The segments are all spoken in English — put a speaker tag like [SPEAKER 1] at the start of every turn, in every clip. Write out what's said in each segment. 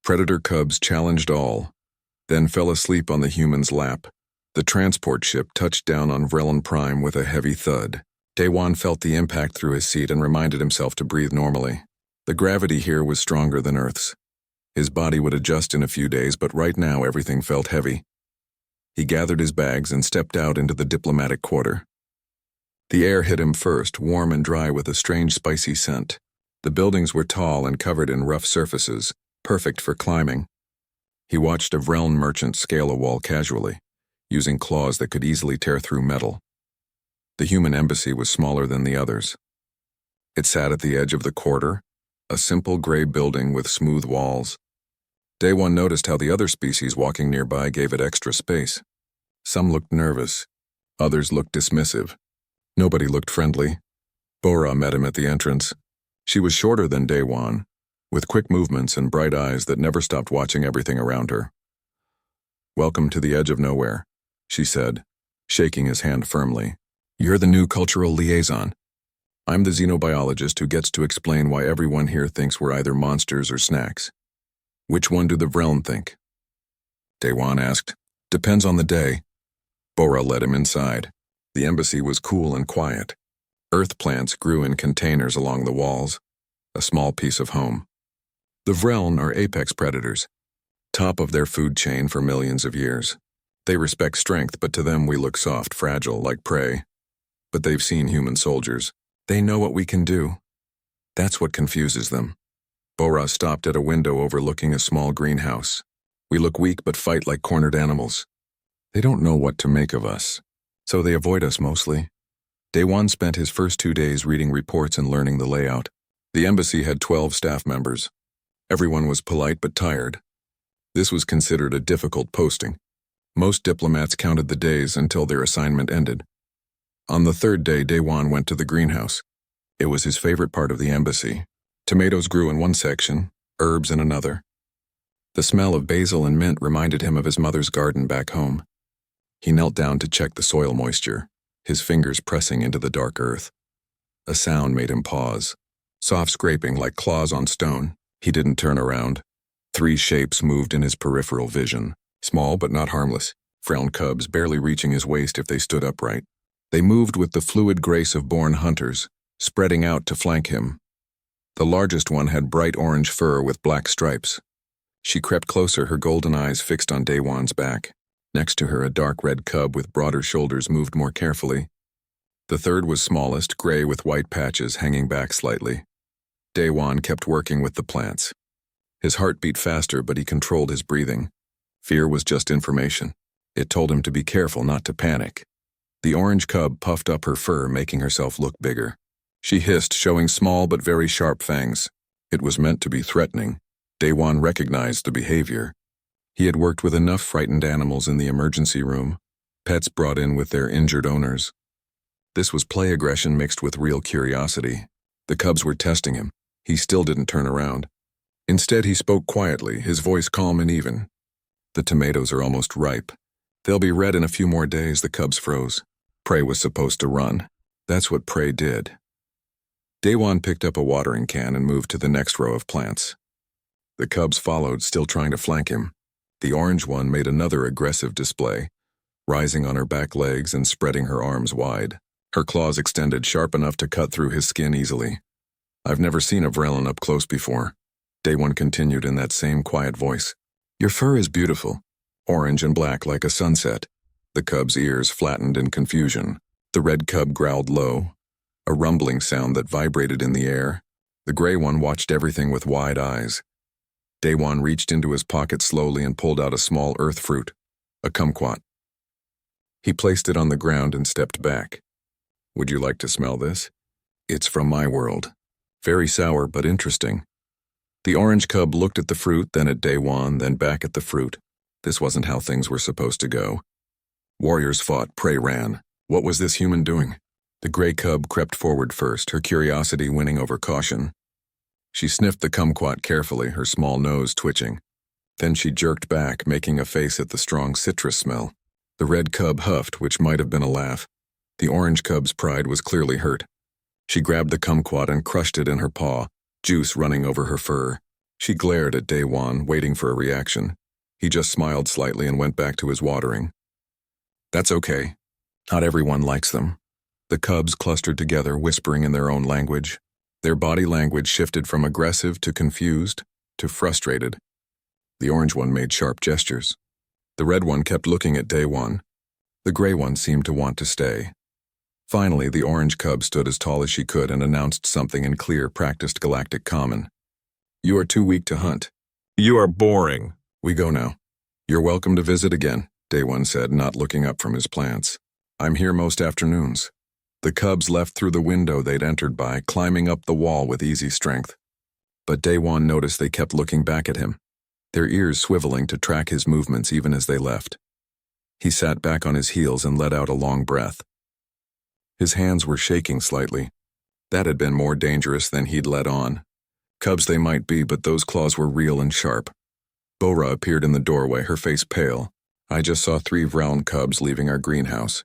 [SPEAKER 1] Predator cubs challenged all, then fell asleep on the human's lap. The transport ship touched down on Vrelin Prime with a heavy thud. Daewon felt the impact through his seat and reminded himself to breathe normally. The gravity here was stronger than Earth's. His body would adjust in a few days, but right now everything felt heavy. He gathered his bags and stepped out into the diplomatic quarter. The air hit him first, warm and dry with a strange spicy scent. The buildings were tall and covered in rough surfaces, perfect for climbing. He watched a Vreln merchant scale a wall casually, using claws that could easily tear through metal. The human embassy was smaller than the others. It sat at the edge of the quarter, a simple gray building with smooth walls. Daewon noticed how the other species walking nearby gave it extra space. Some looked nervous, others looked dismissive. Nobody looked friendly. Bora met him at the entrance. She was shorter than Daewon, with quick movements and bright eyes that never stopped watching everything around her. "Welcome to the edge of nowhere," she said, shaking his hand firmly. "You're the new cultural liaison. I'm the xenobiologist who gets to explain why everyone here thinks we're either monsters or snacks. Which one do the Vreln think?" Daewon asked. "Depends on the day." Bora led him inside. The embassy was cool and quiet. Earth plants grew in containers along the walls, a small piece of home. The Vreln are apex predators, top of their food chain for millions of years. They respect strength, but to them we look soft, fragile, like prey. But they've seen human soldiers. They know what we can do. That's what confuses them. Bora stopped at a window overlooking a small greenhouse. "We look weak but fight like cornered animals. They don't know what to make of us, so they avoid us mostly." Daewon spent his first 2 days reading reports and learning the layout. The embassy had 12 staff members. Everyone was polite but tired. This was considered a difficult posting. Most diplomats counted the days until their assignment ended. On the third day, Daewon went to the greenhouse. It was his favorite part of the embassy. Tomatoes grew in one section, herbs in another. The smell of basil and mint reminded him of his mother's garden back home. He knelt down to check the soil moisture, his fingers pressing into the dark earth. A sound made him pause, soft scraping like claws on stone. He didn't turn around. 3 shapes moved in his peripheral vision, small but not harmless, brown cubs barely reaching his waist if they stood upright. They moved with the fluid grace of born hunters, spreading out to flank him. The largest one had bright orange fur with black stripes. She crept closer, her golden eyes fixed on Daewon's back. Next to her, a dark red cub with broader shoulders moved more carefully. The third was smallest, gray with white patches hanging back slightly. Daewon kept working with the plants. His heart beat faster, but he controlled his breathing. Fear was just information. It told him to be careful, not to panic. The orange cub puffed up her fur, making herself look bigger. She hissed, showing small but very sharp fangs. It was meant to be threatening. Daewon recognized the behavior. He had worked with enough frightened animals in the emergency room, pets brought in with their injured owners. This was play aggression mixed with real curiosity. The cubs were testing him. He still didn't turn around. Instead, he spoke quietly, his voice calm and even. "The tomatoes are almost ripe. They'll be red in a few more days." The cubs froze. Prey was supposed to run. That's what prey did. Daewon picked up a watering can and moved to the next row of plants. The cubs followed, still trying to flank him. The orange one made another aggressive display, rising on her back legs and spreading her arms wide. Her claws extended sharp enough to cut through his skin easily. "I've never seen a Vrelin up close before," Daewon continued in that same quiet voice. "Your fur is beautiful, orange and black like a sunset." The cub's ears flattened in confusion. The red cub growled low, a rumbling sound that vibrated in the air. The gray one watched everything with wide eyes. Daewon reached into his pocket slowly and pulled out a small earth fruit, a kumquat. He placed it on the ground and stepped back. "Would you like to smell this? It's from my world. Very sour but interesting." The orange cub looked at the fruit, then at Daewon, then back at the fruit. This wasn't how things were supposed to go. Warriors fought, prey ran. What was this human doing? The gray cub crept forward first, her curiosity winning over caution. She sniffed the kumquat carefully, her small nose twitching. Then she jerked back, making a face at the strong citrus smell. The red cub huffed, which might have been a laugh. The orange cub's pride was clearly hurt. She grabbed the kumquat and crushed it in her paw, juice running over her fur. She glared at Daewon, waiting for a reaction. He just smiled slightly and went back to his watering. That's okay. Not everyone likes them. The cubs clustered together, whispering in their own language. Their body language shifted from aggressive to confused to frustrated. The orange one made sharp gestures. The red one kept looking at Daewon. The gray one seemed to want to stay. Finally, the orange cub stood as tall as she could and announced something in clear, practiced Galactic common. You are too weak to hunt.
[SPEAKER 2] You are boring.
[SPEAKER 1] We go now. You're welcome to visit again, Daewon said, not looking up from his plants. I'm here most afternoons. The cubs left through the window they'd entered by, climbing up the wall with easy strength. But Daewon noticed they kept looking back at him, their ears swiveling to track his movements even as they left. He sat back on his heels and let out a long breath. His hands were shaking slightly. That had been more dangerous than he'd let on. Cubs they might be, but those claws were real and sharp. Bora appeared in the doorway, her face pale. I just saw 3 Vreln cubs leaving our greenhouse.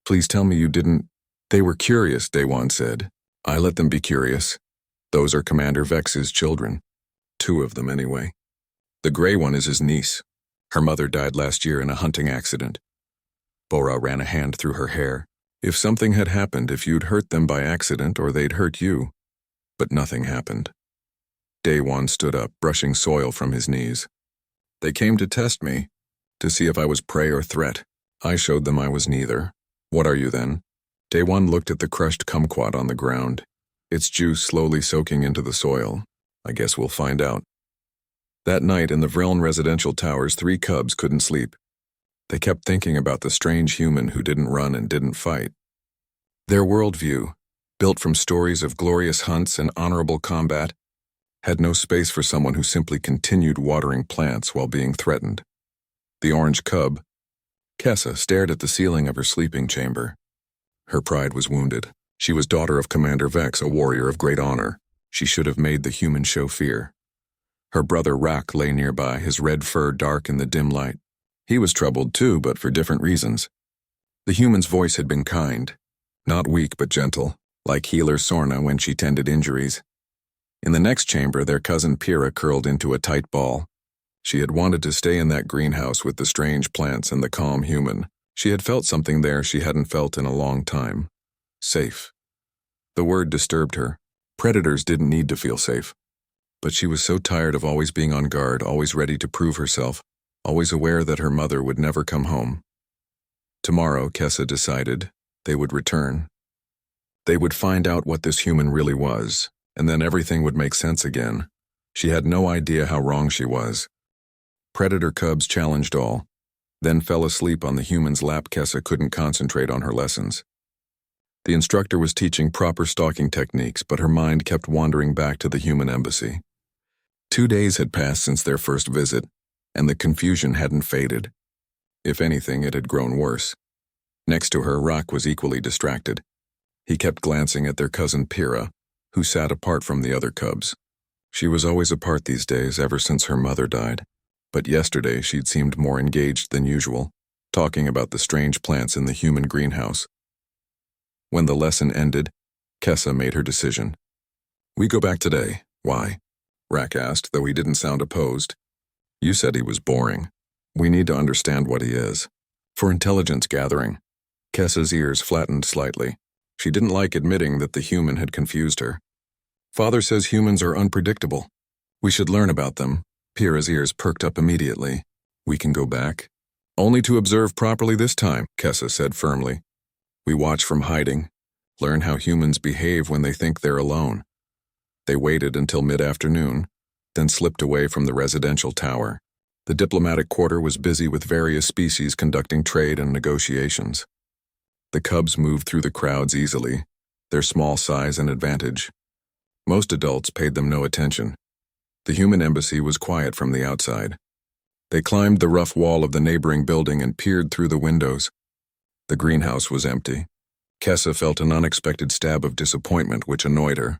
[SPEAKER 1] Please tell me you didn't... They were curious, Daewon said. I let them be curious. Those are Commander Vex's children. 2 of them, anyway. The gray one is his niece. Her mother died last year in a hunting accident. Bora ran a hand through her hair. If something had happened, if you'd hurt them by accident or they'd hurt you. But nothing happened. Daewon stood up, brushing soil from his knees. They came to test me, to see if I was prey or threat. I showed them I was neither. What are you then? Daewon looked at the crushed kumquat on the ground, its juice slowly soaking into the soil. I guess we'll find out. That night in the Vreln residential towers, 3 cubs couldn't sleep. They kept thinking about the strange human who didn't run and didn't fight. Their worldview, built from stories of glorious hunts and honorable combat, had no space for someone who simply continued watering plants while being threatened. The orange cub, Kessa, stared at the ceiling of her sleeping chamber. Her pride was wounded. She was daughter of Commander Vex, a warrior of great honor. She should have made the human show fear. Her brother Rak lay nearby, his red fur dark in the dim light. He was troubled too, but for different reasons. The human's voice had been kind, not weak but gentle, like healer Sorna when she tended injuries. In the next chamber, their cousin Pyrrha curled into a tight ball. She had wanted to stay in that greenhouse with the strange plants and the calm human. She had felt something there she hadn't felt in a long time. Safe. The word disturbed her. Predators didn't need to feel safe. But she was so tired of always being on guard, always ready to prove herself, always aware that her mother would never come home. Tomorrow, Kessa decided, they would return. They would find out what this human really was, and then everything would make sense again. She had no idea how wrong she was. Predator cubs challenged all, then fell asleep on the human's lap. Kessa couldn't concentrate on her lessons. The instructor was teaching proper stalking techniques, but her mind kept wandering back to the human embassy. 2 days had passed since their first visit, and the confusion hadn't faded. If anything, it had grown worse. Next to her, Rak was equally distracted. He kept glancing at their cousin Pyrrha, who sat apart from the other cubs. She was always apart these days, ever since her mother died. But yesterday she'd seemed more engaged than usual, talking about the strange plants in the human greenhouse. When the lesson ended, Kessa made her decision. We go back today. Why? Rak asked, though he didn't sound opposed. You said he was boring. We need to understand what he is. For intelligence gathering. Kessa's ears flattened slightly. She didn't like admitting that the human had confused her. Father says humans are unpredictable. We should learn about them. Pyrrha's ears perked up immediately. We can go back. Only to observe properly this time, Kessa said firmly. We watch from hiding, learn how humans behave when they think they're alone. They waited until mid-afternoon, then slipped away from the residential tower. The diplomatic quarter was busy with various species conducting trade and negotiations. The cubs moved through the crowds easily, their small size an advantage. Most adults paid them no attention. The human embassy was quiet from the outside. They climbed the rough wall of the neighboring building and peered through the windows. The greenhouse was empty. Kessa felt an unexpected stab of disappointment which annoyed her.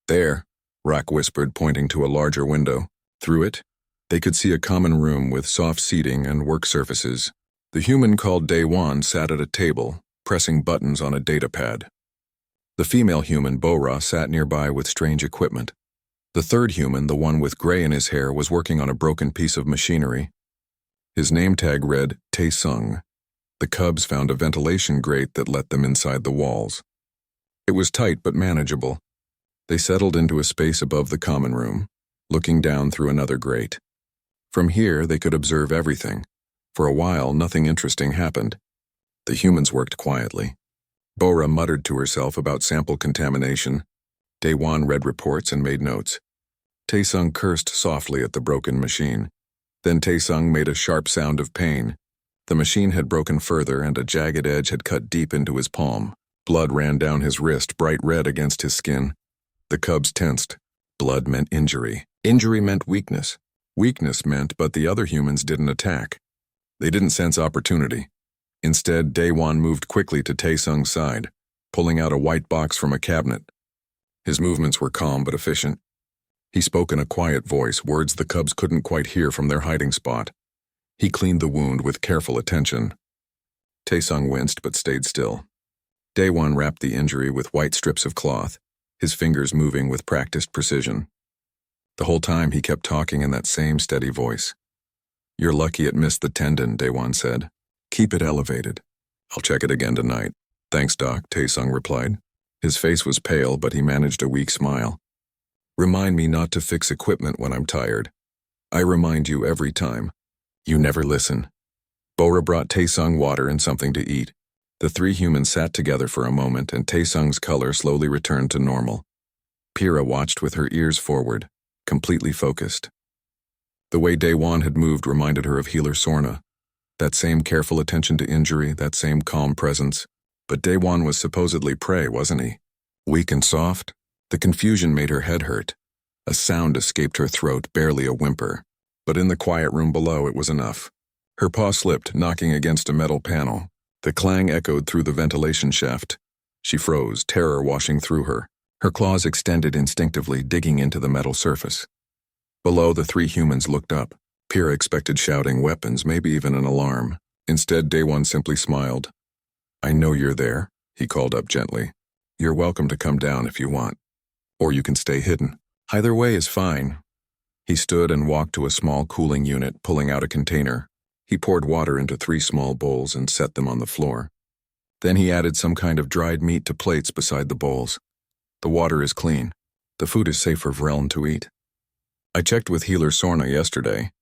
[SPEAKER 1] There, Rak whispered, pointing to a larger window. Through it, they could see a common room with soft seating and work surfaces. The human called Daewon sat at a table, pressing buttons on a datapad. The female human, Bora, sat nearby with strange equipment. The third human, the one with gray in his hair, was working on a broken piece of machinery. His name tag read Tae-sung. The cubs found a ventilation grate that let them inside the walls. It was tight but manageable. They settled into a space above the common room, looking down through another grate. From here, they could observe everything. For a while, nothing interesting happened. The humans worked quietly. Bora muttered to herself about sample contamination. Daewon read reports and made notes. Tae-sung cursed softly at the broken machine. Then Tae-sung made a sharp sound of pain. The machine had broken further and a jagged edge had cut deep into his palm. Blood ran down his wrist, bright red against his skin. The cubs tensed. Blood meant injury. Injury meant weakness. Weakness meant but the other humans didn't attack. They didn't sense opportunity. Instead, Daewon moved quickly to Tae-sung's side, pulling out a white box from a cabinet. His movements were calm but efficient. He spoke in a quiet voice, words the cubs couldn't quite hear from their hiding spot. He cleaned the wound with careful attention. Tae-sung winced but stayed still. Daewon wrapped the injury with white strips of cloth, his fingers moving with practiced precision. The whole time he kept talking in that same steady voice. "You're lucky it missed the tendon," Daewon said. "Keep it elevated. I'll check it again tonight." "Thanks, Doc," Tae-sung replied. His face was pale, but he managed a weak smile. "Remind me not to fix equipment when I'm tired. I remind you every time. You never listen." Bora brought Tae-sung water and something to eat. The three humans sat together for a moment, and Tae-sung's color slowly returned to normal. Pyrrha watched with her ears forward, completely focused. The way Daewon had moved reminded her of Healer Sorna. That same careful attention to injury, that same calm presence. But Daewon was supposedly prey, wasn't he? Weak and soft? The confusion made her head hurt. A sound escaped her throat, barely a whimper. But in the quiet room below, it was enough. Her paw slipped, knocking against a metal panel. The clang echoed through the ventilation shaft. She froze, terror washing through her. Her claws extended instinctively, digging into the metal surface. Below, the three humans looked up. Pyrrha expected shouting, weapons, maybe even an alarm. Instead, Daewon simply smiled. "I know you're there," he called up gently. "You're welcome to come down if you want. Or you can stay hidden. Either way is fine." He stood and walked to a small cooling unit, pulling out a container. He poured water into 3 small bowls and set them on the floor. Then he added some kind of dried meat to plates beside the bowls. "The water is clean. The food is safe for Vreln to eat. I checked with Healer Sorna yesterday."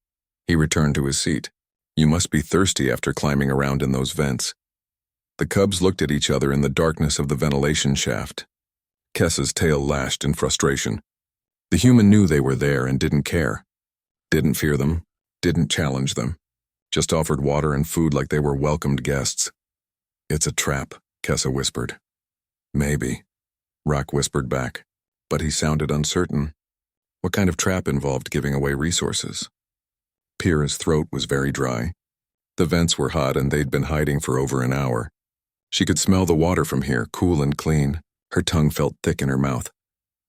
[SPEAKER 1] He returned to his seat. "You must be thirsty after climbing around in those vents." The cubs looked at each other in the darkness of the ventilation shaft. Kessa's tail lashed in frustration. The human knew they were there and didn't care. Didn't fear them, didn't challenge them. Just offered water and food like they were welcomed guests. "It's a trap," Kessa whispered. "Maybe," Rock whispered back, but he sounded uncertain. What kind of trap involved giving away resources? Pyrrha's throat was very dry. The vents were hot and they'd been hiding for over an hour. She could smell the water from here, cool and clean. Her tongue felt thick in her mouth.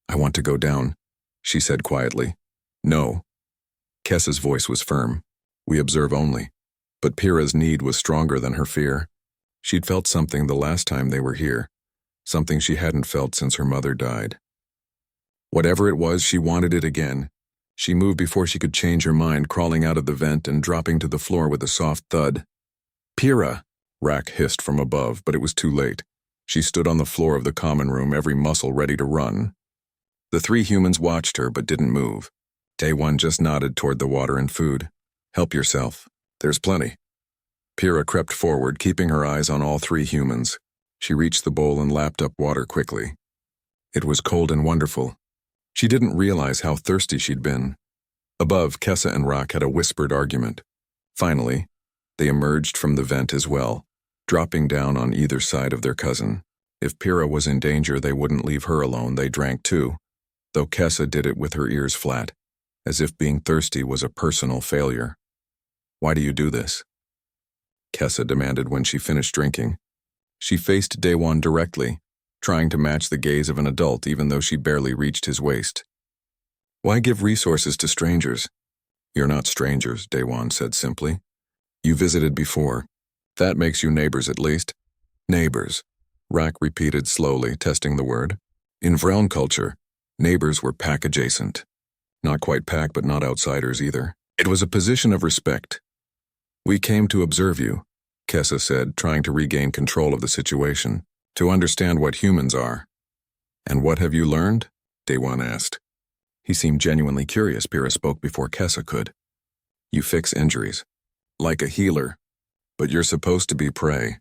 [SPEAKER 1] "I want to go down," she said quietly. "No." Kessa's voice was firm. "We observe only." But Pyrrha's need was stronger than her fear. She'd felt something the last time they were here, something she hadn't felt since her mother died. Whatever it was, she wanted it again. She moved before she could change her mind, crawling out of the vent and dropping to the floor with a soft thud. "Pyrrha!" Rack hissed from above, but it was too late. She stood on the floor of the common room, every muscle ready to run. The 3 humans watched her but didn't move. Daewon just nodded toward the water and food. "Help yourself. There's plenty." Pyrrha crept forward, keeping her eyes on all 3 humans. She reached the bowl and lapped up water quickly. It was cold and wonderful. She didn't realize how thirsty she'd been. Above, Kessa and Rock had a whispered argument. Finally, they emerged from the vent as well, dropping down on either side of their cousin. If Pyrrha was in danger, they wouldn't leave her alone. They drank too, though Kessa did it with her ears flat, as if being thirsty was a personal failure. "Why do you do this?" Kessa demanded when she finished drinking. She faced Daewon directly, trying to match the gaze of an adult even though she barely reached his waist. "Why give resources to strangers?" "You're not strangers," Daewon said simply. "You visited before. That makes you neighbors at least." "Neighbors," Rack repeated slowly, testing the word. "In Vreln culture, neighbors were pack adjacent. Not quite pack, but not outsiders either. It was a position of respect. "We came to observe you," Kessa said, trying to regain control of the situation, "to understand what humans are." "And what have you learned?" Daewon asked. He seemed genuinely curious. Pyrrha spoke before Kessa could. "You fix injuries. Like a healer. But you're supposed to be prey.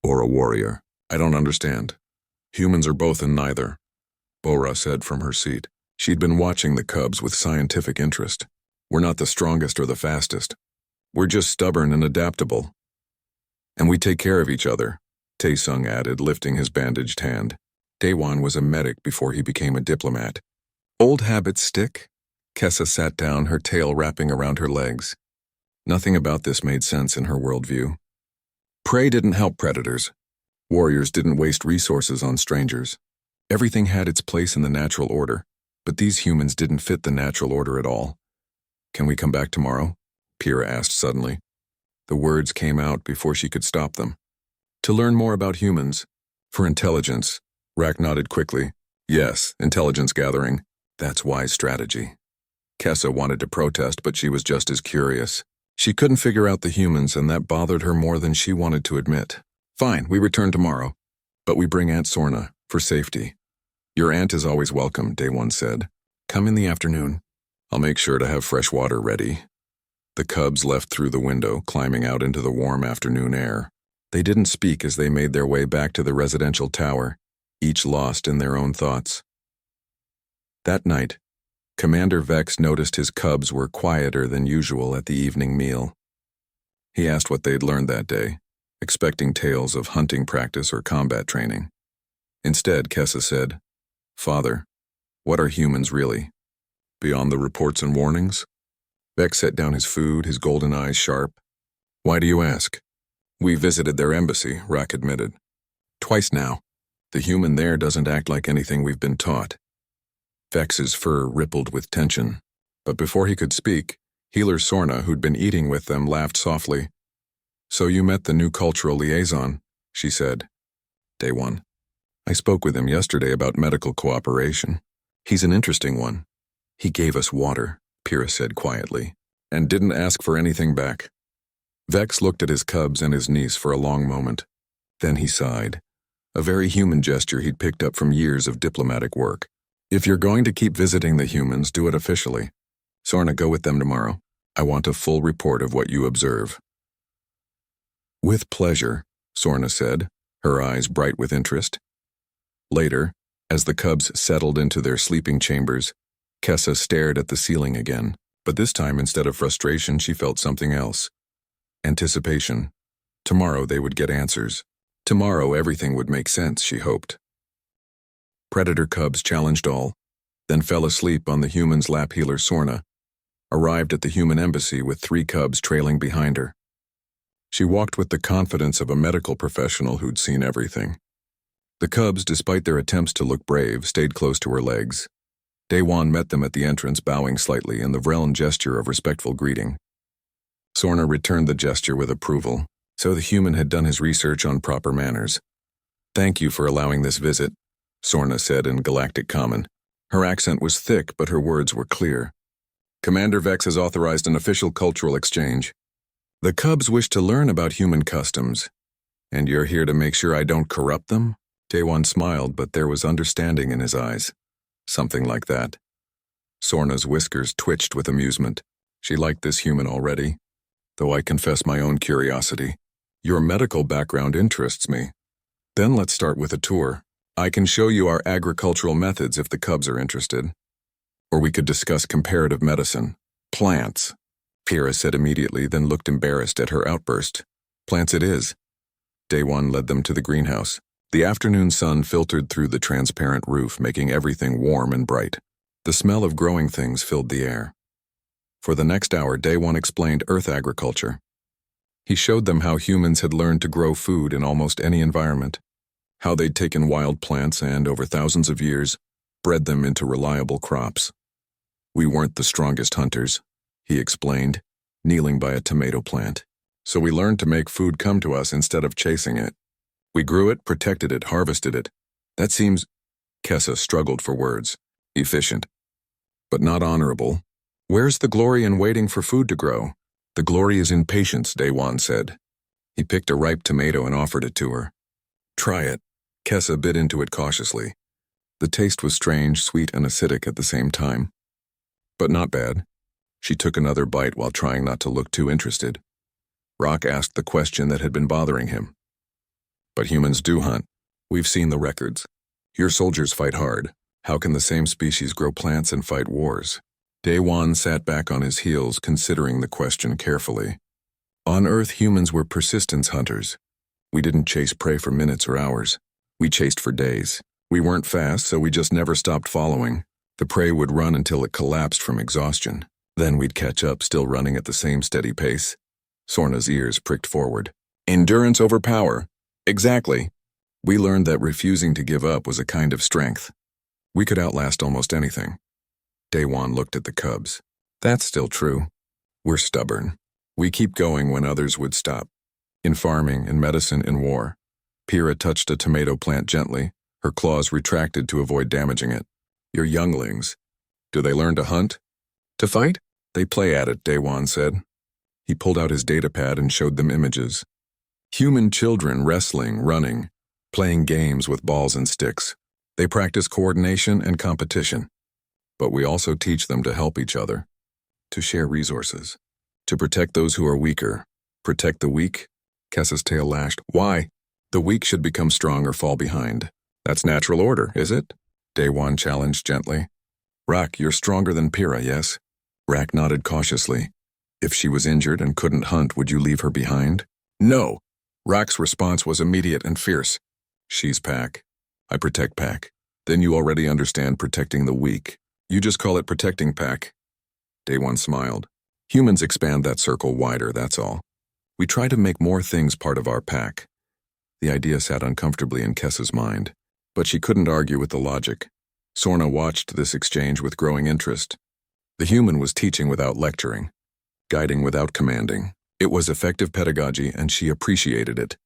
[SPEAKER 1] Or a warrior. I don't understand." "Humans are both and neither," Bora said from her seat. She'd been watching the cubs with scientific interest. "We're not the strongest or the fastest. We're just stubborn and adaptable. And we take care of each other," Taesung added, lifting his bandaged hand. Daewon was a medic before he became a diplomat. "Old habits stick?" Kessa sat down, her tail wrapping around her legs. Nothing about this made sense in her worldview. Prey didn't help predators. Warriors didn't waste resources on strangers. Everything had its place in the natural order, but these humans didn't fit the natural order at all. "Can we come back tomorrow?" Pyrrha asked suddenly. The words came out before she could stop them. "To learn more about humans. For intelligence." Rack nodded quickly. "Yes, intelligence gathering. That's wise strategy." Kessa wanted to protest, but she was just as curious. She couldn't figure out the humans, and that bothered her more than she wanted to admit. "Fine, we return tomorrow. But we bring Aunt Sorna, for safety." "Your aunt is always welcome," Daewon said. "Come in the afternoon. I'll make sure to have fresh water ready." The cubs left through the window, climbing out into the warm afternoon air. They didn't speak as they made their way back to the residential tower, each lost in their own thoughts. That night, Commander Vex noticed his cubs were quieter than usual at the evening meal. He asked what they'd learned that day, expecting tales of hunting practice or combat training. Instead, Kessa said, "Father, what are humans really? Beyond the reports and warnings?" Vex set down his food, his golden eyes sharp. "Why do you ask?" "We visited their embassy," Rack admitted. "Twice now. The human there doesn't act like anything we've been taught." Vex's fur rippled with tension. But before he could speak, Healer Sorna, who'd been eating with them, laughed softly. "So you met the new cultural liaison," she said. "Daewon. I spoke with him yesterday about medical cooperation. He's an interesting one. He gave us water," Pyrrha said quietly, "and didn't ask for anything back." Vex looked at his cubs and his niece for a long moment. Then he sighed, a very human gesture he'd picked up from years of diplomatic work. "If you're going to keep visiting the humans, do it officially. Sorna, go with them tomorrow. I want a full report of what you observe." "With pleasure," Sorna said, her eyes bright with interest. Later, as the cubs settled into their sleeping chambers, Kessa stared at the ceiling again, but this time instead of frustration she felt something else. Anticipation. Tomorrow they would get answers. Tomorrow everything would make sense, she hoped. Predator cubs challenged all, then fell asleep on the human's lap. Healer Sorna arrived at the human embassy with 3 cubs trailing behind her. She walked with the confidence of a medical professional who'd seen everything. The cubs, despite their attempts to look brave, stayed close to her legs. Daewon met them at the entrance, bowing slightly in the Vrellan gesture of respectful greeting. Sorna returned the gesture with approval, so the human had done his research on proper manners. "Thank you for allowing this visit," Sorna said in Galactic Common. Her accent was thick, but her words were clear. "Commander Vex has authorized an official cultural exchange. The cubs wish to learn about human customs. And you're here to make sure I don't corrupt them?" Daewon smiled, but there was understanding in his eyes. Something like that. Sorna's whiskers twitched with amusement. She liked this human already, though I confess my own curiosity. "Your medical background interests me. Then let's start with a tour. I can show you our agricultural methods if the cubs are interested. Or we could discuss comparative medicine. Plants," Pyrrha said immediately, then looked embarrassed at her outburst. "Plants it is." Daewon led them to the greenhouse. The afternoon sun filtered through the transparent roof, making everything warm and bright. The smell of growing things filled the air. For the next hour, Daewon explained Earth agriculture. He showed them how humans had learned to grow food in almost any environment, how they'd taken wild plants and, over thousands of years, bred them into reliable crops. "We weren't the strongest hunters," he explained, kneeling by a tomato plant. "So we learned to make food come to us instead of chasing it. We grew it, protected it, harvested it. That seems," Kessa struggled for words, "efficient. but not honorable. Where's the glory in waiting for food to grow? The glory is in patience, Daewon said. He picked a ripe tomato and offered it to her. Try it. Kessa bit into it cautiously. The taste was strange, sweet, and acidic at the same time. But not bad. She took another bite while trying not to look too interested. Rock asked the question that had been bothering him. But humans do hunt. We've seen the records. Your soldiers fight hard. How can the same species grow plants and fight wars? Daewon sat back on his heels, considering the question carefully. On Earth, humans were persistence hunters. We didn't chase prey for minutes or hours. We chased for days. We weren't fast, so we just never stopped following. The prey would run until it collapsed from exhaustion. Then we'd catch up, still running at the same steady pace. Sorna's ears pricked forward. Endurance over power. Exactly. We learned that refusing to give up was a kind of strength. We could outlast almost anything. Daewon looked at the cubs. That's still true. We're stubborn. We keep going when others would stop. In farming, in medicine, in war. Pyrrha touched a tomato plant gently, her claws retracted to avoid damaging it. Your younglings. Do they learn to hunt? To fight? They play at it, Daewon said. He pulled out his datapad and showed them images. Human children wrestling, running, playing games with balls and sticks. They practice coordination and competition. But we also teach them to help each other, to share resources, to protect those who are weaker. Protect the weak? Kessa's tail lashed. Why? The weak should become strong or fall behind. That's natural order, is it? Daewon challenged gently. Rak, you're stronger than Pyrrha, yes? Rak nodded cautiously. If she was injured and couldn't hunt, would you leave her behind? No. Rak's response was immediate and fierce. She's Pack. I protect Pack. Then you already understand protecting the weak. You just call it protecting Pack. Daewon smiled. Humans expand that circle wider, that's all. We try to make more things part of our pack. The idea sat uncomfortably in Kessa's mind, but she couldn't argue with the logic. Sorna watched this exchange with growing interest. The human was teaching without lecturing, guiding without commanding. It was effective pedagogy, and she appreciated it.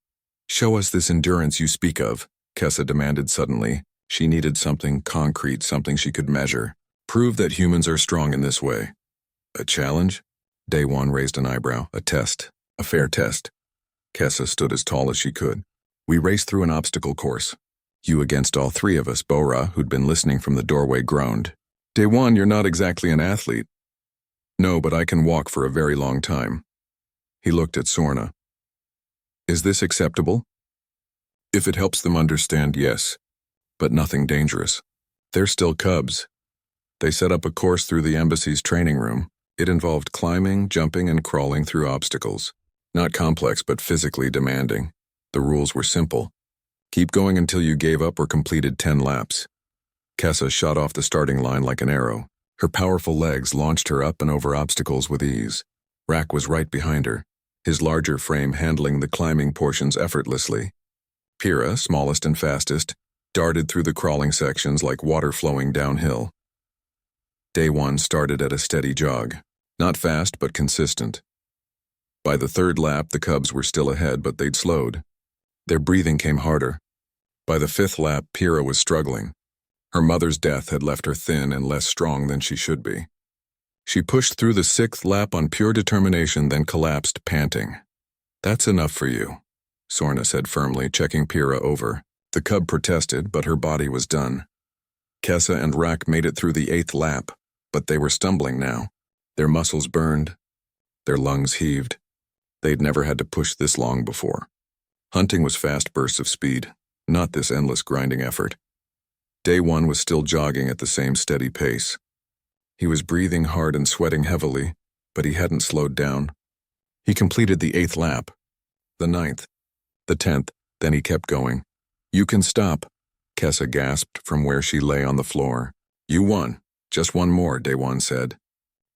[SPEAKER 1] Show us this endurance you speak of, Kessa demanded suddenly. She needed something concrete, something she could measure. Prove that humans are strong in this way. A challenge? Daewon raised an eyebrow. A test. A fair test. Kessa stood as tall as she could. We raced through an obstacle course. You against all three of us, Bora, who'd been listening from the doorway, groaned. Daewon, you're not exactly an athlete. No, but I can walk for a very long time. He looked at Sorna. Is this acceptable? If it helps them understand, yes. But nothing dangerous. They're still cubs. They set up a course through the embassy's training room. It involved climbing, jumping, and crawling through obstacles. Not complex, but physically demanding. The rules were simple. Keep going until you gave up or completed 10 laps. Kessa shot off the starting line like an arrow. Her powerful legs launched her up and over obstacles with ease. Rak was right behind her, his larger frame handling the climbing portions effortlessly. Pyrrha, smallest and fastest, darted through the crawling sections like water flowing downhill. Daewon started at a steady jog. Not fast, but consistent. By the third lap, the cubs were still ahead, but they'd slowed. Their breathing came harder. By the fifth lap, Pyrrha was struggling. Her mother's death had left her thin and less strong than she should be. She pushed through the sixth lap on pure determination, then collapsed, panting. That's enough for you, Sorna said firmly, checking Pyrrha over. The cub protested, but her body was done. Kessa and Rak made it through the eighth lap, but they were stumbling now. Their muscles burned. Their lungs heaved. They'd never had to push this long before. Hunting was fast bursts of speed, not this endless grinding effort. Daewon was still jogging at the same steady pace. He was breathing hard and sweating heavily, but he hadn't slowed down. He completed the 8th lap, the 9th, the 10th, then he kept going. You can stop, Kessa gasped from where she lay on the floor. You won. Just one more, Daewon said.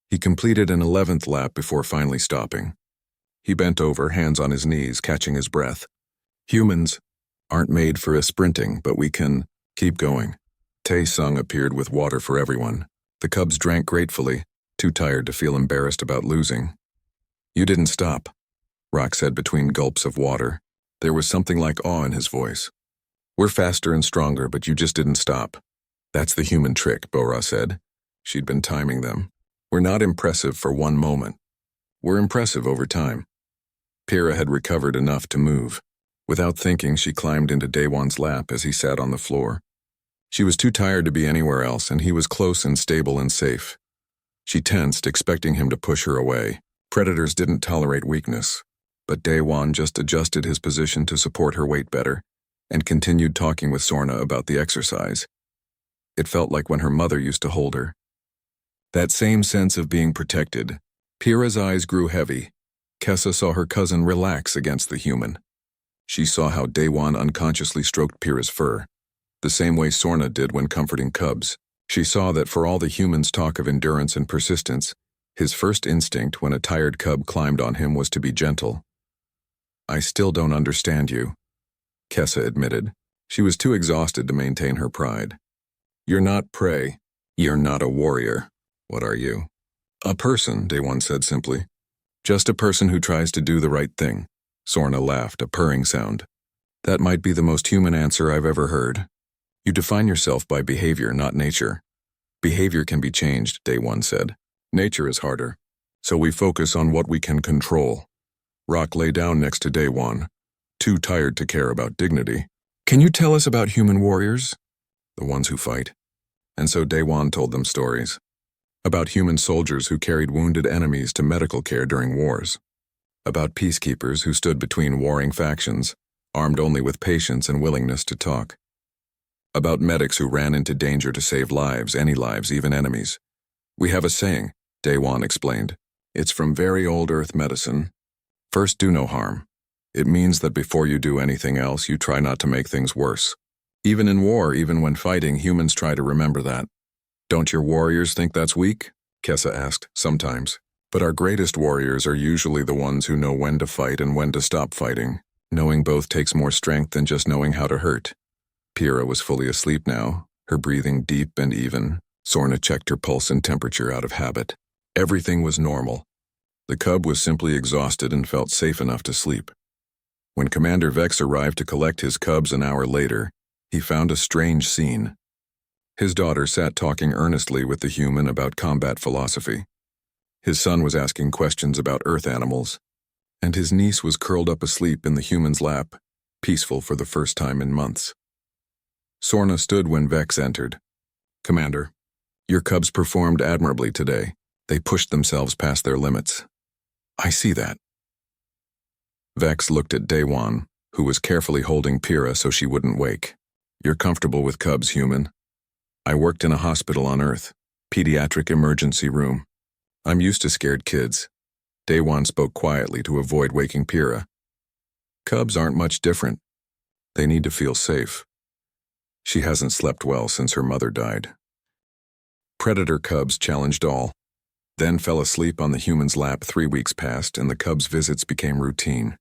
[SPEAKER 1] He completed an 11th lap before finally stopping. He bent over, hands on his knees, catching his breath. Humans aren't made for a sprinting, but we can keep going. Tae-sung appeared with water for everyone. The cubs drank gratefully, too tired to feel embarrassed about losing. You didn't stop, Rock said between gulps of water. There was something like awe in his voice. We're faster and stronger, but you just didn't stop. That's the human trick, Bora said. She'd been timing them. We're not impressive for one moment. We're impressive over time. Pyrrha had recovered enough to move. Without thinking, she climbed into Daewon's lap as he sat on the floor. She was too tired to be anywhere else, and he was close and stable and safe. She tensed, expecting him to push her away. Predators didn't tolerate weakness, but Daewon just adjusted his position to support her weight better and continued talking with Sorna about the exercise. It felt like when her mother used to hold her. That same sense of being protected. Pyrrha's eyes grew heavy. Kessa saw her cousin relax against the human. She saw how Daewon unconsciously stroked Pyrrha's fur, the same way Sorna did when comforting cubs. She saw that for all the human's talk of endurance and persistence, his first instinct when a tired cub climbed on him was to be gentle. "I still don't understand you," Kessa admitted. She was too exhausted to maintain her pride. "You're not prey. You're not a warrior. What are you?" "A person," Daewon said simply. "Just a person who tries to do the right thing." Sorna laughed, a purring sound. "That might be the most human answer I've ever heard. You define yourself by behavior, not nature." "Behavior can be changed," Daewon said. "Nature is harder. So we focus on what we can control." Rock lay down next to Daewon, too tired to care about dignity. "Can you tell us about human warriors?" "The ones who fight." And so Daewon told them stories. About human soldiers who carried wounded enemies to medical care during wars. About peacekeepers who stood between warring factions, armed only with patience and willingness to talk. About medics who ran into danger to save lives, any lives, even enemies. "We have a saying," Daewon explained. "It's from very old Earth medicine. First, do no harm. It means that before you do anything else, you try not to make things worse. Even in war, even when fighting, humans try to remember that." "Don't your warriors think that's weak?" Kessa asked. "Sometimes. But our greatest warriors are usually the ones who know when to fight and when to stop fighting. Knowing both takes more strength than just knowing how to hurt." Pyrrha was fully asleep now, her breathing deep and even. Sorna checked her pulse and temperature out of habit. Everything was normal. The cub was simply exhausted and felt safe enough to sleep. When Commander Vex arrived to collect his cubs an hour later, he found a strange scene. His daughter sat talking earnestly with the human about combat philosophy. His son was asking questions about Earth animals, and his niece was curled up asleep in the human's lap, peaceful for the first time in months. Sorna stood when Vex entered. "Commander, your cubs performed admirably today. They pushed themselves past their limits." "I see that." Vex looked at Daewon, who was carefully holding Pyrrha so she wouldn't wake. "You're comfortable with cubs, human?" "I worked in a hospital on Earth, pediatric emergency room. I'm used to scared kids." Daewon spoke quietly to avoid waking Pyrrha. "Cubs aren't much different. They need to feel safe. She hasn't slept well since her mother died." Predator cubs challenged all, then fell asleep on the human's lap. 3 weeks passed, and the cubs' visits became routine.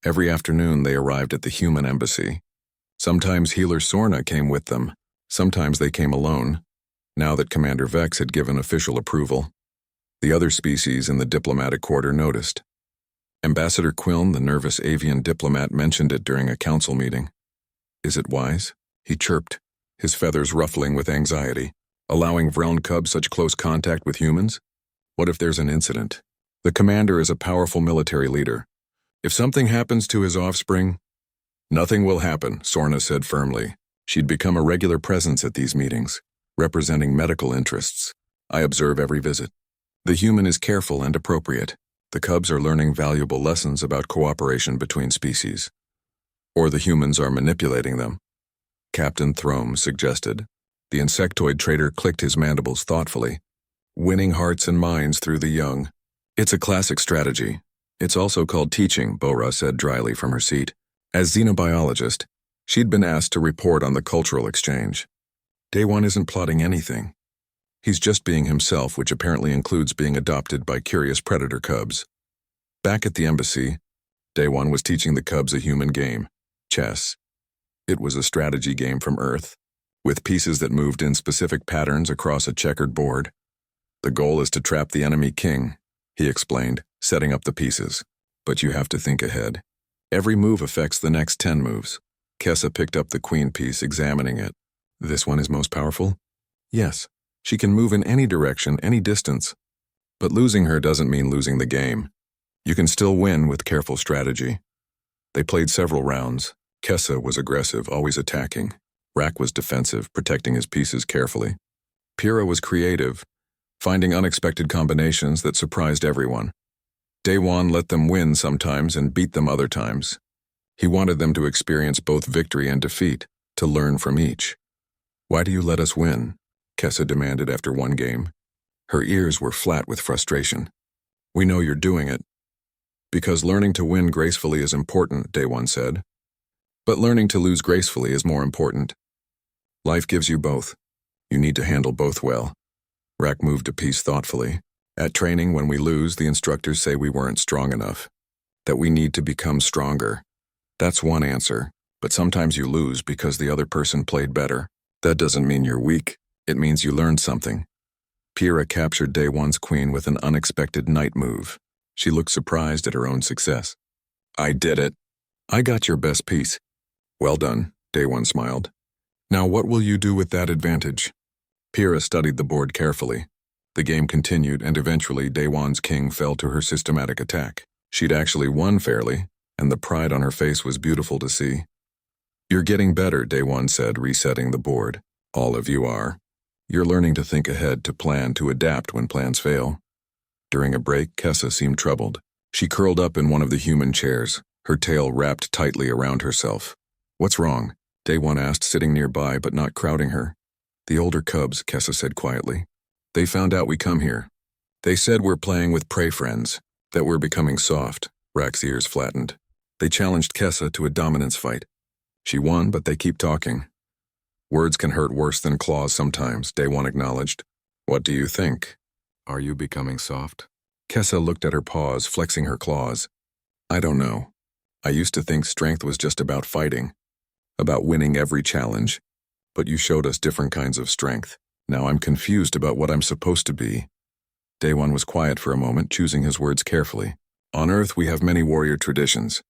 [SPEAKER 1] Every afternoon they arrived at the human embassy. Sometimes healer Sorna came with them. Sometimes they came alone, now that Commander Vex had given official approval. The other species in the diplomatic quarter noticed. Ambassador Quiln, the nervous avian diplomat, mentioned it during a council meeting. "Is it wise?" he chirped, his feathers ruffling with anxiety. "Allowing Vreln cubs such close contact with humans? What if there's an incident? The commander is a powerful military leader. If something happens to his offspring..." "Nothing will happen," Sorna said firmly. She'd become a regular presence at these meetings, representing medical interests. "I observe every visit. The human is careful and appropriate. The cubs are learning valuable lessons about cooperation between species. Or the humans are manipulating them," Captain Throme suggested. The insectoid trader clicked his mandibles thoughtfully. "Winning hearts and minds through the young. It's a classic strategy. It's also called teaching," Bora said dryly from her seat. As xenobiologist, she'd been asked to report on the cultural exchange. "Daewon isn't plotting anything. He's just being himself, which apparently includes being adopted by curious predator cubs." Back at the embassy, Daewon was teaching the cubs a human game, chess. It was a strategy game from Earth, with pieces that moved in specific patterns across a checkered board. "The goal is to trap the enemy king," he explained, setting up the pieces. "But you have to think ahead. Every move affects the next 10 moves. Kessa picked up the queen piece, examining it. "This one is most powerful?" "Yes." She can move in any direction, any distance. But losing her doesn't mean losing the game. You can still win with careful strategy. They played several rounds. Kessa was aggressive, always attacking. Rak was defensive, protecting his pieces carefully. Pyrrha was creative, finding unexpected combinations that surprised everyone. Daewon let them win sometimes and beat them other times. He wanted them to experience both victory and defeat, to learn from each. "Why do you let us win?" Kessa demanded after one game. Her ears were flat with frustration. "We know you're doing it." "Because learning to win gracefully is important," Daewon said. "But learning to lose gracefully is more important. Life gives you both. You need to handle both well." Rak moved a piece thoughtfully. "At training, when we lose, the instructors say we weren't strong enough, that we need to become stronger. That's one answer, but sometimes you lose because the other person played better. That doesn't mean you're weak. It means you learned something." Pyrrha captured Daewon's queen with an unexpected knight move. She looked surprised at her own success. "I did it. I got your best piece." "Well done," Daewon smiled. "Now what will you do with that advantage?" Pyrrha studied the board carefully. The game continued, and eventually Daewon's king fell to her systematic attack. She'd actually won fairly, and the pride on her face was beautiful to see. "You're getting better," Daewon said, resetting the board. "All of you are. You're learning to think ahead, to plan, to adapt when plans fail." During a break, Kessa seemed troubled. She curled up in one of the human chairs, her tail wrapped tightly around herself. "What's wrong?" Daewon asked, sitting nearby but not crowding her. "The older cubs," Kessa said quietly. "They found out we come here. They said we're playing with prey friends, that we're becoming soft." Rak's ears flattened. "They challenged Kessa to a dominance fight. She won, but they keep talking." "Words can hurt worse than claws sometimes," Daewon acknowledged. "What do you think? Are you becoming soft?" Kessa looked at her paws, flexing her claws. "I don't know. I used to think strength was just about fighting, about winning every challenge. But you showed us different kinds of strength. Now I'm confused about what I'm supposed to be." Daewon was quiet for a moment, choosing his words carefully. "On Earth, we have many warrior traditions.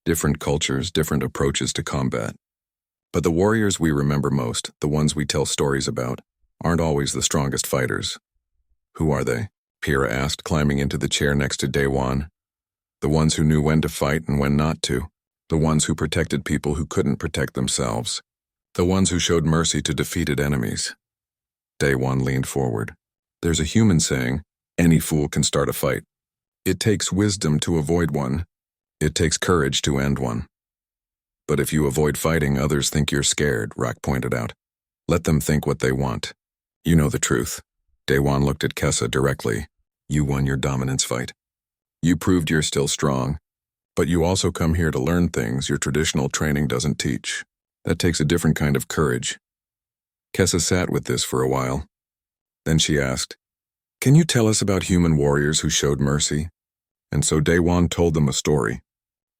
[SPEAKER 1] Different cultures, different approaches to combat. But the warriors we remember most, the ones we tell stories about, aren't always the strongest fighters." "Who are they?" Pyrrha asked, climbing into the chair next to Daewon. "The ones who knew when to fight and when not to. The ones who protected people who couldn't protect themselves. The ones who showed mercy to defeated enemies." Daewon leaned forward. "There's a human saying, 'Any fool can start a fight.' It takes wisdom to avoid one. It takes courage to end one. But if you avoid fighting, others think you're scared," Rak pointed out. "Let them think what they want. You know the truth." Daewon looked at Kessa directly. "You won your dominance fight. You proved you're still strong. But you also come here to learn things your traditional training doesn't teach. That takes a different kind of courage." Kessa sat with this for a while. Then she asked, "Can you tell us about human warriors who showed mercy?" And so Daewon told them a story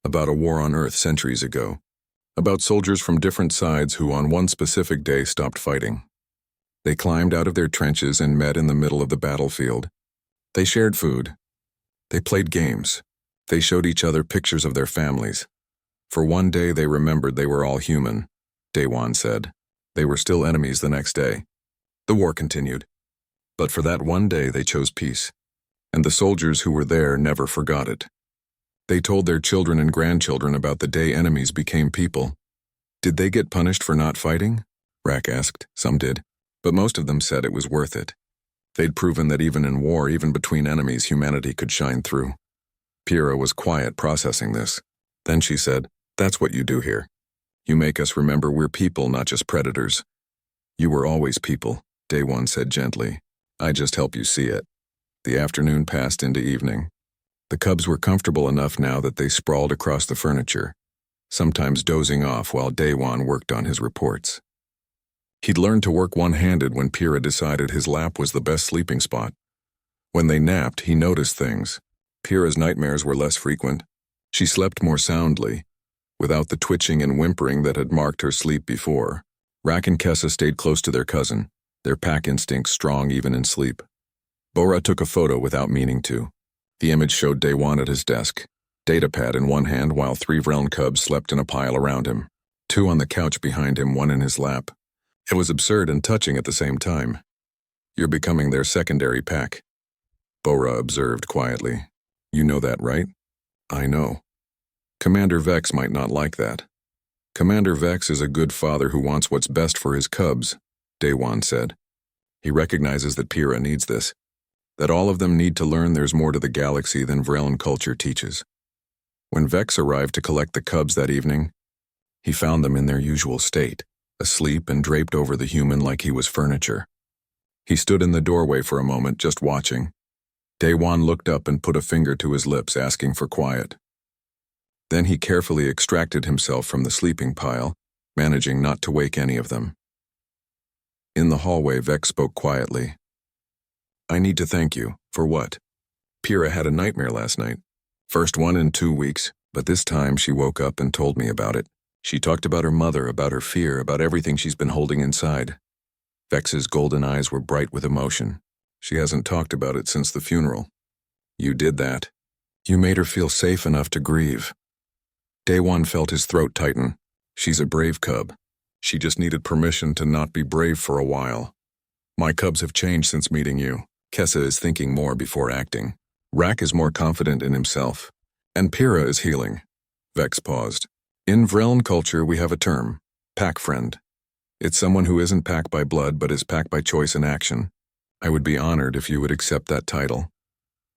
[SPEAKER 1] about a war on Earth centuries ago, about soldiers from different sides who on one specific day stopped fighting. They climbed out of their trenches and met in the middle of the battlefield. They shared food. They played games. They showed each other pictures of their families. For one day they remembered they were all human, Daewon said. They were still enemies the next day. The war continued. But for that one day they chose peace, and the soldiers who were there never forgot it. They told their children and grandchildren about the day enemies became people. "Did they get punished for not fighting?" Rak asked. Some did, but most of them said it was worth it. They'd proven that even in war, even between enemies, humanity could shine through. Pyrrha was quiet, processing this. Then she said, "That's what you do here. You make us remember we're people, not just predators." "You were always people," Daewon said gently. "I just help you see it." The afternoon passed into evening. The cubs were comfortable enough now that they sprawled across the furniture, sometimes dozing off while Daewon worked on his reports. He'd learned to work one-handed when Pyrrha decided his lap was the best sleeping spot. When they napped, he noticed things. Pyrrha's nightmares were less frequent. She slept more soundly, without the twitching and whimpering that had marked her sleep before. Rak and Kessa stayed close to their cousin, their pack instincts strong even in sleep. Bora took a photo without meaning to. The image showed Daewon at his desk, datapad in one hand while 3 Vreln cubs slept in a pile around him, 2 on the couch behind him, 1 in his lap. It was absurd and touching at the same time. You're becoming their secondary pack, Bora observed quietly. You know that, right? I know. Commander Vex might not like that. Commander Vex is a good father who wants what's best for his cubs, Daewon said. He recognizes that Pyrrha needs this, that all of them need to learn there's more to the galaxy than Vrellan culture teaches. When Vex arrived to collect the cubs that evening, he found them in their usual state, asleep and draped over the human like he was furniture. He stood in the doorway for a moment, just watching. Daewon looked up and put a finger to his lips, asking for quiet. Then he carefully extracted himself from the sleeping pile, managing not to wake any of them. In the hallway, Vex spoke quietly. I need to thank you. For what? Pyrrha had a nightmare last night. First one in 2 weeks, but this time she woke up and told me about it. She talked about her mother, about her fear, about everything she's been holding inside. Vex's golden eyes were bright with emotion. She hasn't talked about it since the funeral. You did that. You made her feel safe enough to grieve. Daewon felt his throat tighten. She's a brave cub. She just needed permission to not be brave for a while. My cubs have changed since meeting you. Kessa is thinking more before acting. Rak is more confident in himself. And Pyrrha is healing. Vex paused. In Vrellan culture, we have a term, pack friend. It's someone who isn't pack by blood but is pack by choice and action. I would be honored if you would accept that title.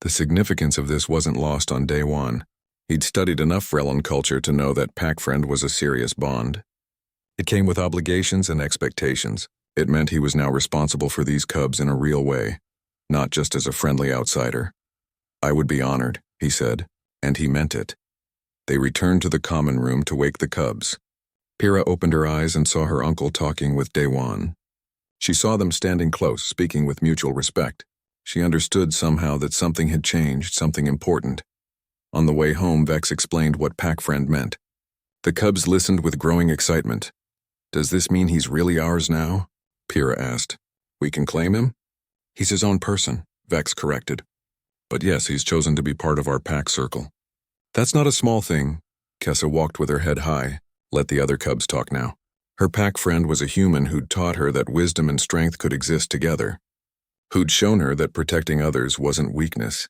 [SPEAKER 1] The significance of this wasn't lost on Daewon. He'd studied enough Vrellan culture to know that pack friend was a serious bond. It came with obligations and expectations. It meant he was now responsible for these cubs in a real way, not just as a friendly outsider. I would be honored, he said, and he meant it. They returned to the common room to wake the cubs. Pyrrha opened her eyes and saw her uncle talking with Daewon. She saw them standing close, speaking with mutual respect. She understood somehow that something had changed, something important. On the way home, Vex explained what pack friend meant. The cubs listened with growing excitement. Does this mean he's really ours now? Pyrrha asked. We can claim him? He's his own person, Vex corrected. But yes, he's chosen to be part of our pack circle. That's not a small thing. Kessa walked with her head high. Let the other cubs talk now. Her pack friend was a human who'd taught her that wisdom and strength could exist together. Who'd shown her that protecting others wasn't weakness.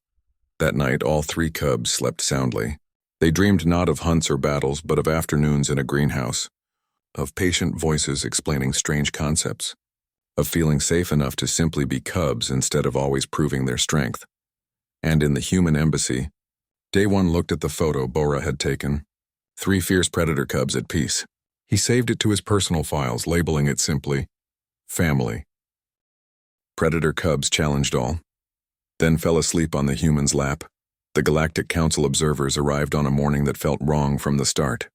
[SPEAKER 1] That night, all 3 cubs slept soundly. They dreamed not of hunts or battles, but of afternoons in a greenhouse. Of patient voices explaining strange concepts. Of feeling safe enough to simply be cubs instead of always proving their strength. And in the human embassy, Daewon looked at the photo Bora had taken. 3 fierce predator cubs at peace. He saved it to his personal files, labeling it simply, family. Predator cubs challenged all, then fell asleep on the human's lap. The Galactic Council observers arrived on a morning that felt wrong from the start.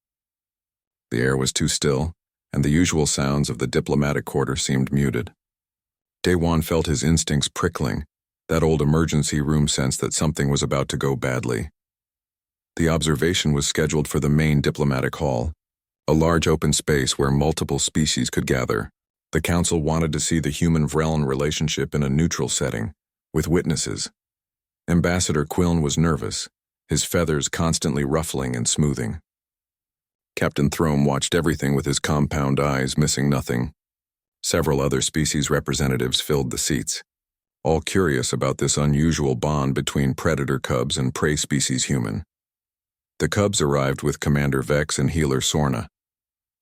[SPEAKER 1] The air was too still, and the usual sounds of the diplomatic quarter seemed muted. Daewon felt his instincts prickling, that old emergency room sense that something was about to go badly. The observation was scheduled for the main diplomatic hall, a large open space where multiple species could gather. The council wanted to see the human-Vrellan relationship in a neutral setting, with witnesses. Ambassador Quiln was nervous, his feathers constantly ruffling and smoothing. Captain Throme watched everything with his compound eyes, missing nothing. Several other species representatives filled the seats, all curious about this unusual bond between predator cubs and prey species human. The cubs arrived with Commander Vex and Healer Sorna.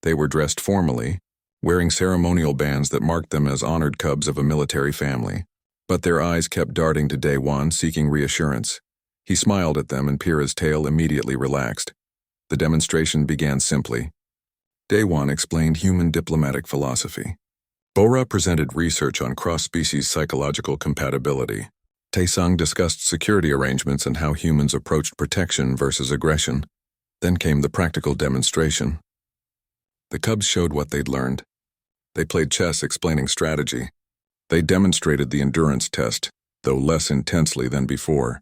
[SPEAKER 1] They were dressed formally, wearing ceremonial bands that marked them as honored cubs of a military family. But their eyes kept darting to Daewon, seeking reassurance. He smiled at them and Pyrrha's tail immediately relaxed. The demonstration began simply. Daewon explained human diplomatic philosophy. Bora presented research on cross-species psychological compatibility. Taesung discussed security arrangements and how humans approached protection versus aggression. Then came the practical demonstration. The cubs showed what they'd learned. They played chess explaining strategy. They demonstrated the endurance test, though less intensely than before.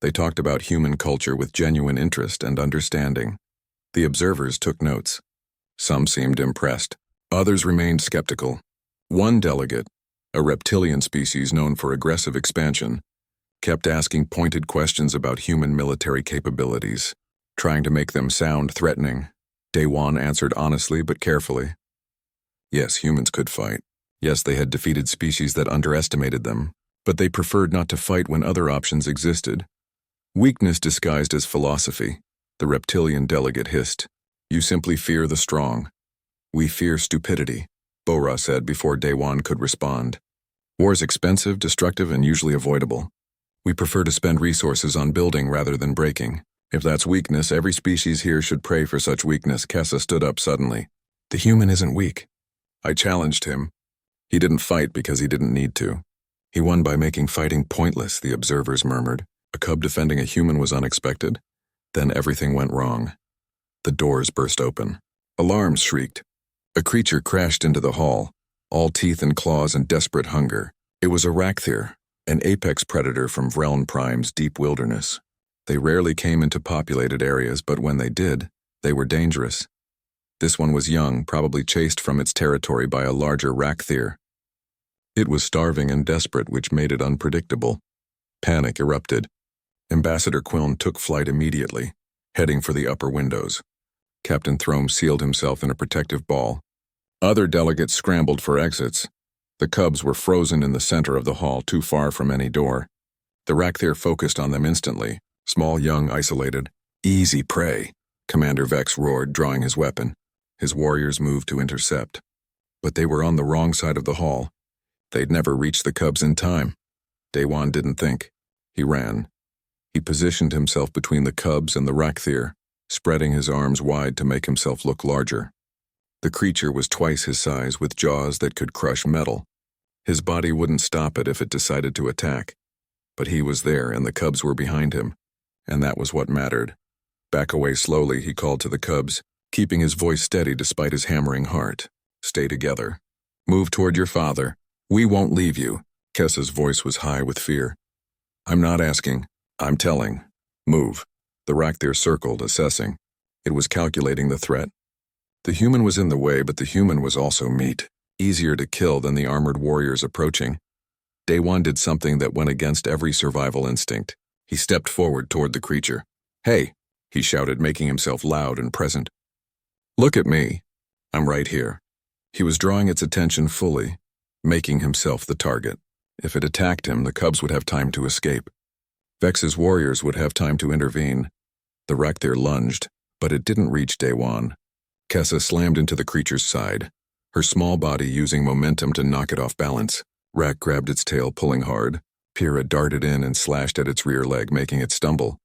[SPEAKER 1] They talked about human culture with genuine interest and understanding. The observers took notes. Some seemed impressed. Others remained skeptical. One delegate, a reptilian species known for aggressive expansion, kept asking pointed questions about human military capabilities, trying to make them sound threatening. Daewon answered honestly but carefully. Yes, humans could fight. Yes, they had defeated species that underestimated them, but they preferred not to fight when other options existed. Weakness disguised as philosophy, the reptilian delegate hissed. You simply fear the strong. We fear stupidity, Bora said before Daewon could respond. War's expensive, destructive, and usually avoidable. We prefer to spend resources on building rather than breaking. If that's weakness, every species here should pray for such weakness. Kessa stood up suddenly. The human isn't weak. I challenged him. He didn't fight because he didn't need to. He won by making fighting pointless, the observers murmured. A cub defending a human was unexpected. Then everything went wrong. The doors burst open. Alarms shrieked. A creature crashed into the hall, all teeth and claws and desperate hunger. It was a Rakthir, an apex predator from Vreln Prime's deep wilderness. They rarely came into populated areas, but when they did, they were dangerous. This one was young, probably chased from its territory by a larger Rakthir. It was starving and desperate, which made it unpredictable. Panic erupted. Ambassador Quiln took flight immediately, heading for the upper windows. Captain Throme sealed himself in a protective ball. Other delegates scrambled for exits. The cubs were frozen in the center of the hall, too far from any door. The Rakthir focused on them instantly. Small, young, isolated. Easy prey, Commander Vex roared, drawing his weapon. His warriors moved to intercept. But they were on the wrong side of the hall. They'd never reach the cubs in time. Daewon didn't think. He ran. He positioned himself between the cubs and the Rakthir, spreading his arms wide to make himself look larger. The creature was twice his size, with jaws that could crush metal. His body wouldn't stop it if it decided to attack. But he was there, and the cubs were behind him. And that was what mattered. Back away slowly, he called to the cubs, keeping his voice steady despite his hammering heart. Stay together. Move toward your father. We won't leave you. Kessa's voice was high with fear. I'm not asking. I'm telling. Move. The Rakthir circled, assessing. It was calculating the threat. The human was in the way, but the human was also meat, easier to kill than the armored warriors approaching. Daewon did something that went against every survival instinct. He stepped forward toward the creature. Hey, he shouted, making himself loud and present. Look at me. I'm right here. He was drawing its attention fully, making himself the target. If it attacked him, the cubs would have time to escape. Vex's warriors would have time to intervene. The Rakthir lunged, but it didn't reach Daewon. Kessa slammed into the creature's side, her small body using momentum to knock it off balance. Rak grabbed its tail, pulling hard. Pyrrha darted in and slashed at its rear leg, making it stumble.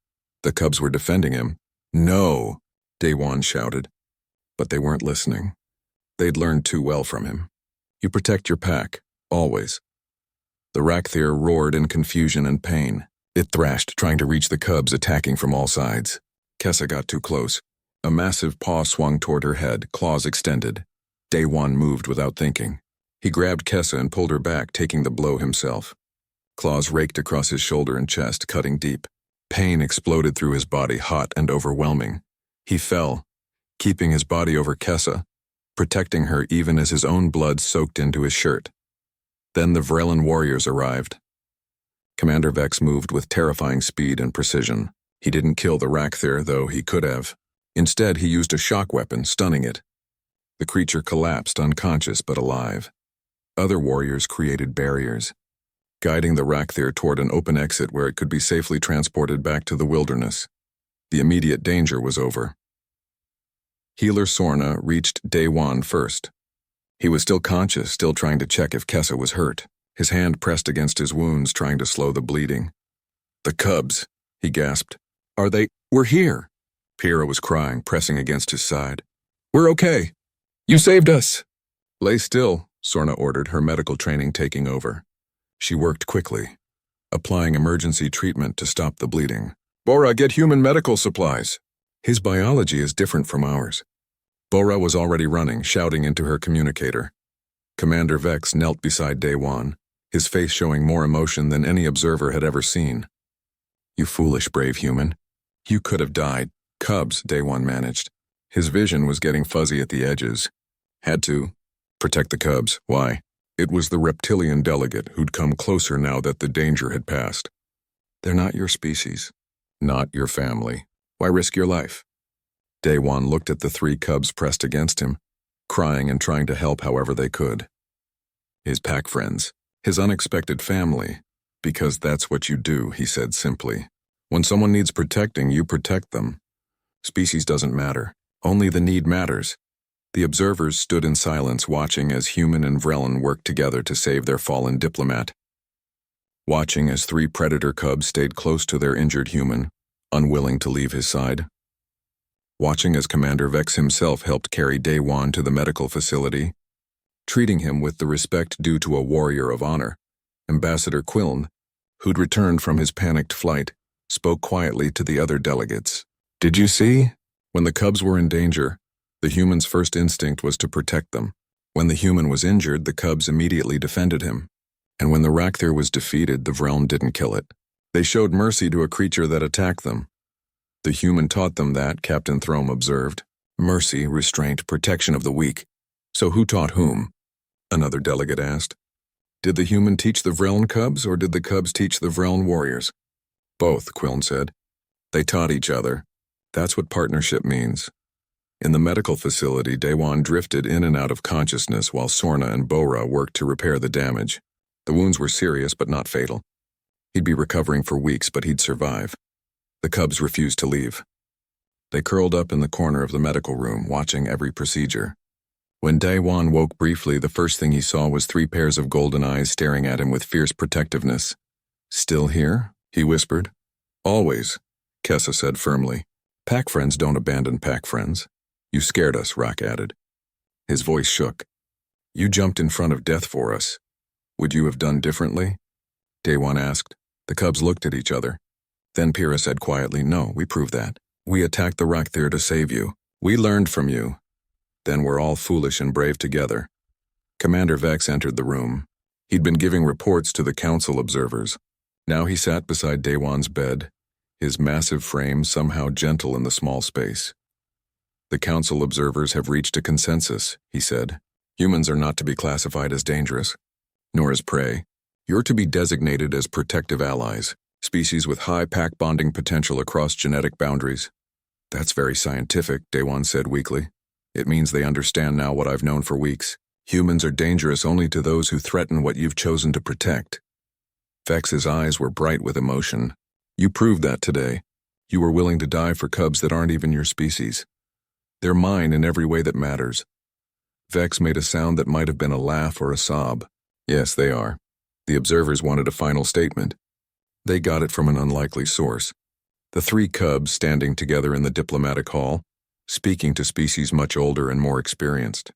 [SPEAKER 1] The cubs were defending him. No, Daewon shouted. But they weren't listening. They'd learned too well from him. You protect your pack, always. The Rakthir roared in confusion and pain. It thrashed, trying to reach the cubs, attacking from all sides. Kessa got too close. A massive paw swung toward her head, claws extended. Daewon moved without thinking. He grabbed Kessa and pulled her back, taking the blow himself. Claws raked across his shoulder and chest, cutting deep. Pain exploded through his body, hot and overwhelming. He fell, keeping his body over Kessa, protecting her even as his own blood soaked into his shirt. Then the Vrelin warriors arrived. Commander Vex moved with terrifying speed and precision. He didn't kill the Rakthir, though he could have. Instead, he used a shock weapon, stunning it. The creature collapsed, unconscious but alive. Other warriors created barriers, guiding the Rakthir toward an open exit where it could be safely transported back to the wilderness. The immediate danger was over. Healer Sorna reached Daewon first. He was still conscious, still trying to check if Kessa was hurt. His hand pressed against his wounds, trying to slow the bleeding. The cubs, he gasped. We're here. Pyrrha was crying, pressing against his side. We're okay. You saved us. Lay still, Sorna ordered, her medical training taking over. She worked quickly, applying emergency treatment to stop the bleeding. Bora, get human medical supplies. His biology is different from ours. Bora was already running, shouting into her communicator. Commander Vex knelt beside Daewon, his face showing more emotion than any observer had ever seen. You foolish, brave human. You could have died. Cubs, Daewon managed. His vision was getting fuzzy at the edges. Had to protect the cubs. Why? It was the reptilian delegate who'd come closer now that the danger had passed. They're not your species. Not your family. Why risk your life? Daewon looked at the three cubs pressed against him, crying and trying to help however they could. his pack friends, his unexpected family. Because that's what you do, he said simply. When someone needs protecting, you protect them. Species doesn't matter. Only the need matters. The observers stood in silence watching as Human and Vrelin worked together to save their fallen diplomat. Watching as 3 predator cubs stayed close to their injured human, unwilling to leave his side. Watching as Commander Vex himself helped carry Daewon to the medical facility, treating him with the respect due to a warrior of honor. Ambassador Quiln, who'd returned from his panicked flight, spoke quietly to the other delegates. Did you see? When the cubs were in danger, the human's first instinct was to protect them. When the human was injured, the cubs immediately defended him. And when the Rakthir was defeated, the Vreln didn't kill it. They showed mercy to a creature that attacked them. The human taught them that, Captain Throme observed. Mercy, restraint, protection of the weak. So who taught whom? Another delegate asked. Did the human teach the Vreln cubs, or did the cubs teach the Vreln warriors? Both, Quiln said. They taught each other. That's what partnership means. In the medical facility, Daewon drifted in and out of consciousness while Sorna and Bora worked to repair the damage. The wounds were serious but not fatal. He'd be recovering for weeks, but he'd survive. The cubs refused to leave. They curled up in the corner of the medical room, watching every procedure. When Daewon woke briefly, the first thing he saw was 3 pairs of golden eyes staring at him with fierce protectiveness. Still here? He whispered. Always, Kessa said firmly. Pack friends don't abandon pack friends. You scared us, Rock added. His voice shook. You jumped in front of death for us. Would you have done differently? Daewon asked. The cubs looked at each other. Then Pyrrha said quietly, No, we proved that. We attacked the Rakthir to save you. We learned from you. Then we're all foolish and brave together. Commander Vex entered the room. He'd been giving reports to the council observers. Now he sat beside Daewon's bed, his massive frame somehow gentle in the small space. The council observers have reached a consensus, he said. Humans are not to be classified as dangerous, nor as prey. You're to be designated as protective allies, species with high pack bonding potential across genetic boundaries. That's very scientific, Daewon said weakly. It means they understand now what I've known for weeks. Humans are dangerous only to those who threaten what you've chosen to protect. Vex's eyes were bright with emotion. You proved that today. You were willing to die for cubs that aren't even your species. They're mine in every way that matters. Vex made a sound that might have been a laugh or a sob. Yes, they are. The observers wanted a final statement. They got it from an unlikely source. The 3 cubs standing together in the diplomatic hall, speaking to species much older and more experienced.